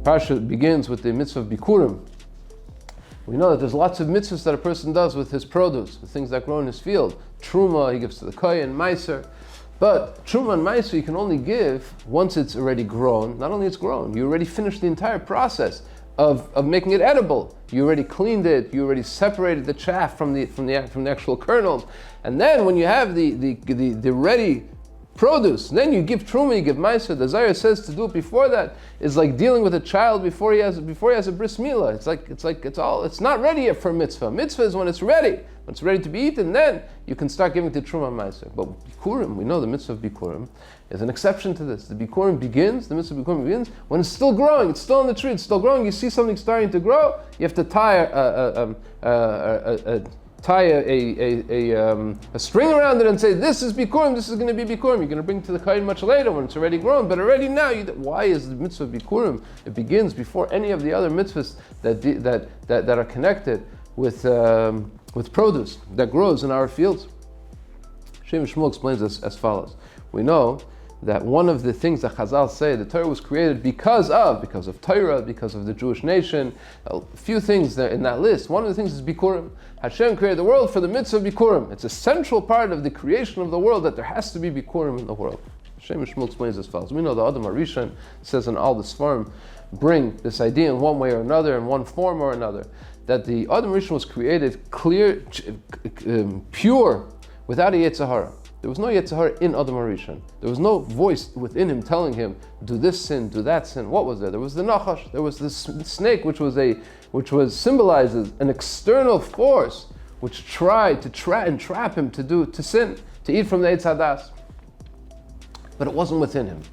parsha begins with the mitzvah of bikurim. We know that there's lots of mitzvahs that a person does with his produce, the things that grow in his field. Truma, he gives to the kohen, meiser. But truma and meiser you can only give once it's already grown. Not only it's grown, you already finished the entire process of making it edible. You already cleaned it. You already separated the chaff from the actual kernels. And then when you have the ready produce, then you give truma, you give meiser. The Zohar says to do it before that is like dealing with a child before he has a bris milah. It's not ready yet for mitzvah. Mitzvah is when it's ready to be eaten. Then you can start giving to truma and meiser. But bikurim, we know the mitzvah of bikurim is an exception to this. The bikurim begins, the mitzvah of bikurim begins when it's still growing. It's still in the tree. It's still growing. You see something starting to grow. You have to tie a string around it and say, this is bikurim, this is going to be bikurim. You're going to bring it to the kohen much later when it's already grown, but already now, why is the mitzvah of bikurim? It begins before any of the other mitzvahs that are connected with produce that grows in our fields. Shem Shmuel explains this as follows. We know that one of the things that Chazal say, the Torah was created because of Torah, because of the Jewish nation. A few things there in that list. One of the things is bikurim. Hashem created the world for the mitzvah of bikurim. It's a central part of the creation of the world that there has to be bikurim in the world. Shem Shmuel explains as follows. We know the Adam Arishan says in all the Sfarim bring this idea in one way or another, in one form or another, that the Adam Arishan was created clear, pure, without a Yetzer Hara. There was no Yetzer Hara in Adam Arishan. There was no voice within him telling him, do this sin, do that sin. What was there? There was the Nachash. There was this snake, which symbolizes an external force which tried to entrap him to sin, to eat from the Eitz Hadas. But it wasn't within him.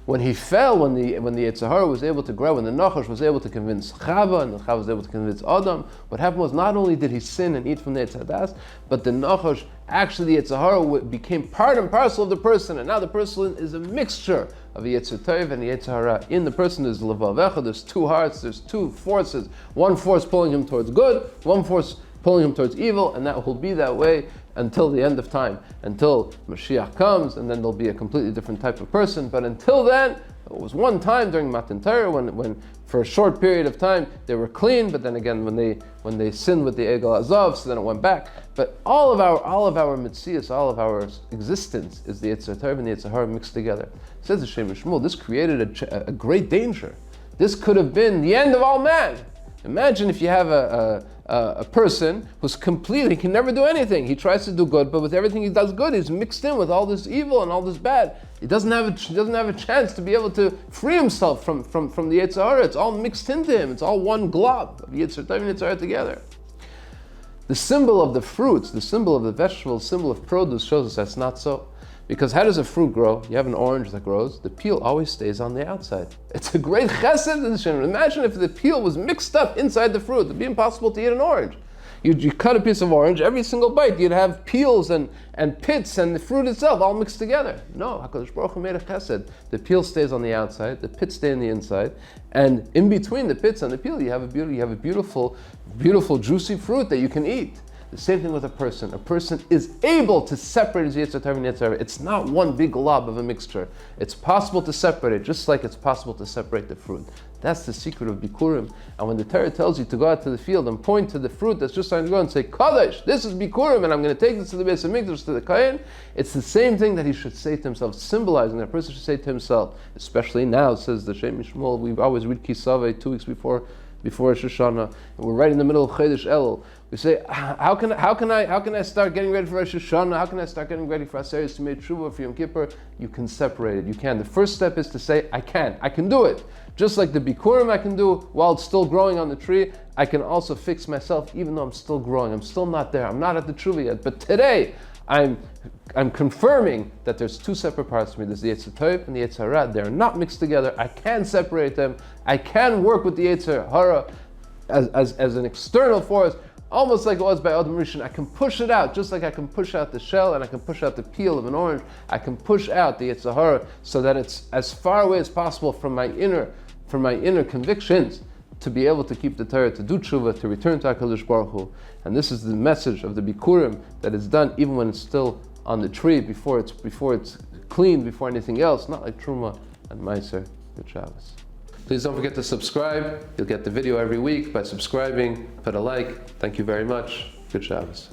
When he fell, when the Yetzer Hara was able to grow, when the Nachash was able to convince Chava, and the Chava was able to convince Adam, what happened was not only did he sin and eat from the Eitz Hadas, but the Nachash, actually the Yetzer Hara became part and parcel of the person, and now the person is a mixture of the Yetzer Tov and the Yetzer Hara. In the person is Levavecha, there's two hearts, there's two forces, one force pulling him towards good, one force pulling him towards evil, and that will be that way until the end of time, until Mashiach comes, and then there'll be a completely different type of person. But until then, it was one time during Matan Torah when for a short period of time they were clean, but then again when they sinned with the Egel Azav, so then it went back. But all of our Metzias, all of our existence is the Yetzer Tov and the Yetzer Hara mixed together. It says the Shem Shmuel, this created a great danger. This could have been the end of all man. Imagine if you have a person who's completely, he can never do anything. He tries to do good, but with everything he does good, he's mixed in with all this evil and all this bad. He doesn't have a chance to be able to free himself from the Yetzer Hara. It's all mixed into him. It's all one glob of Yetzer Tov and Yetzer Hara together. The symbol of the fruits, the symbol of the vegetables, the symbol of produce shows us that's not so. Because how does a fruit grow? You have an orange that grows, the peel always stays on the outside. It's a great chesed in the Shem. Imagine if the peel was mixed up inside the fruit. It'd be impossible to eat an orange. You cut a piece of orange, every single bite you'd have peels and pits and the fruit itself all mixed together. No, HaKadosh Baruch Hu made a chesed. The peel stays on the outside, the pits stay on the inside, and in between the pits and the peel you have a beautiful, juicy fruit that you can eat. The same thing with a person. A person is able to separate his Yetzer Tov and Yetzer Hara. It's not one big glob of a mixture. It's possible to separate it, just like it's possible to separate the fruit. That's the secret of Bikurim. And when the Torah tells you to go out to the field and point to the fruit that's just starting to grow and say, Kadosh, this is Bikurim, and I'm going to take this to the Beis HaMikdash, to the Kohen, it's the same thing that he should say to himself, symbolizing that a person should say to himself, especially now, says the Shem Shmuel, we always read Ki Tavo 2 weeks before Rosh Hashanah, and we're right in the middle of Chodesh Elul. We say, how can I start getting ready for Rosh Hashanah? How can I start getting ready for Aseret Tumei Tshuva, for Yom Kippur? You can separate it. You can. The first step is to say, I can do it. Just like the Bikurim I can do while it's still growing on the tree, I can also fix myself even though I'm still growing. I'm still not there. I'm not at the Tshuva yet. But today, I'm confirming that there's two separate parts to me. There's the Yetzer Tov and the Yetzer Hara. They're not mixed together. I can separate them. I can work with the Yetzer Hara as an external force, almost like it was by Adam Rishon. I can push it out, just like I can push out the shell and I can push out the peel of an orange. I can push out the Yetzer Hara so that it's as far away as possible from my inner convictions, to be able to keep the Torah, to do tshuva, to return to HaKadosh Baruch Hu. And this is the message of the Bikurim, that is done even when it's still on the tree, before it's cleaned, before anything else, not like Truma and Meiser. Good Shabbos. Please don't forget to subscribe. You'll get the video every week by subscribing. Put a like. Thank you very much. Good Shabbos.